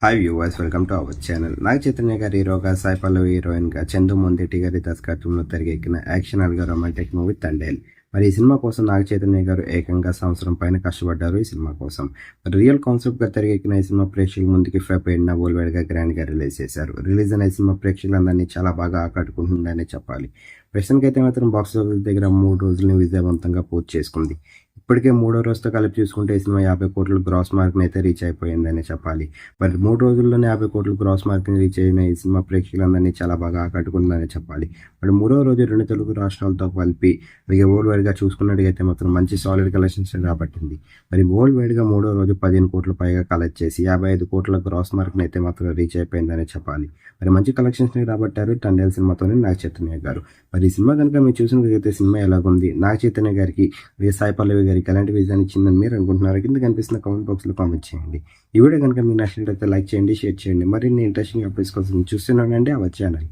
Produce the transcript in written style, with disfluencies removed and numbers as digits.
Hi viewers, welcome to our channel. Naga Chaitanya గారి హీరోగా, సాయి పల్లవి హీరోయిన్గా, చందు మొందెట్టి గారి దర్శకత్వంలో తెరకెక్కిన యాక్షనల్గా రొమాంటిక్ మూవీ తండేల్. మరి ఈ సినిమా కోసం నాగ చైతన్య గారు ఏకంగా సంవత్సరం పైన కష్టపడ్డారు ఈ సినిమా కోసం. మరి రియల్ కాన్సెప్ట్గా తెరకెక్కిన ఈ సినిమా ప్రేక్షకుల ముందుకి ఫెబ్రవరి 7న వరల్డ్ గ్రాండ్గా రిలీజ్ చేశారు. రిలీజ్ అయిన ఈ సినిమా ప్రేక్షకులందరినీ చాలా బాగా ఆకట్టుకుంటుందనే చెప్పాలి. ప్రస్తుతానికైతే మాత్రం బాక్స్ ఆఫీస్ దగ్గర 3 రోజుల్ని విజయవంతంగా పూర్తి చేసుకుంది. ఇప్పటికే 3వ రోజుతో కలిపి చూసుకుంటే ఈ సినిమా 50 కోట్ల గ్రాస్ మార్క్ని అయితే రీచ్ అయిపోయిందని చెప్పాలి. మరి 3 రోజుల్లోనే 50 కోట్ల గ్రాస్ మార్క్ని రీచ్ అయిన ఈ సినిమా ప్రేక్షకులందరినీ చాలా బాగా ఆకట్టుకుందని చెప్పాలి. మరి 3వ రోజు 2 తెలుగు రాష్ట్రాలతో కలిపి అలాగే వరల్డ్ వైడ్గా చూసుకున్నట్టుగైతే మాత్రం మంచి సాలిడ్ కలెక్షన్స్ రాబట్టింది. మరి వరల్డ్ వైడ్గా 3వ రోజు 15 కోట్ల పైగా కలెక్ట్ చేసి 55 కోట్ల గ్రాస్ మార్క్ని అయితే మాత్రం రీచ్ అయిపోయిందని చెప్పాలి. మరి మంచి కలెక్షన్స్ని రాబట్టారు తండేల్ సినిమాతోనే నాగ చైతన్య గారు. మరి ఈ సినిమా కనుక మీరు చూసినట్లయితే సినిమా ఎలాగుంది, నాగ చైతన్య గారికి అలాగే సాయి పల్లవి గారికి ఎలాంటి విజయాన్ని ఇచ్చిందని మీరు అనుకుంటున్నారు? కింద కనిపిస్తున్న కామెంట్ బాక్స్లో కామెంట్ చేయండి. ఈ వీడియో కనుక మీకు నచ్చినట్లయితే లైక్ చేయండి, షేర్ చేయండి. మరిన్ని ఇంట్రెస్టింగ్ అప్డేట్స్ కోసం చూస్తున్నానండి అవర్ ఛానల్.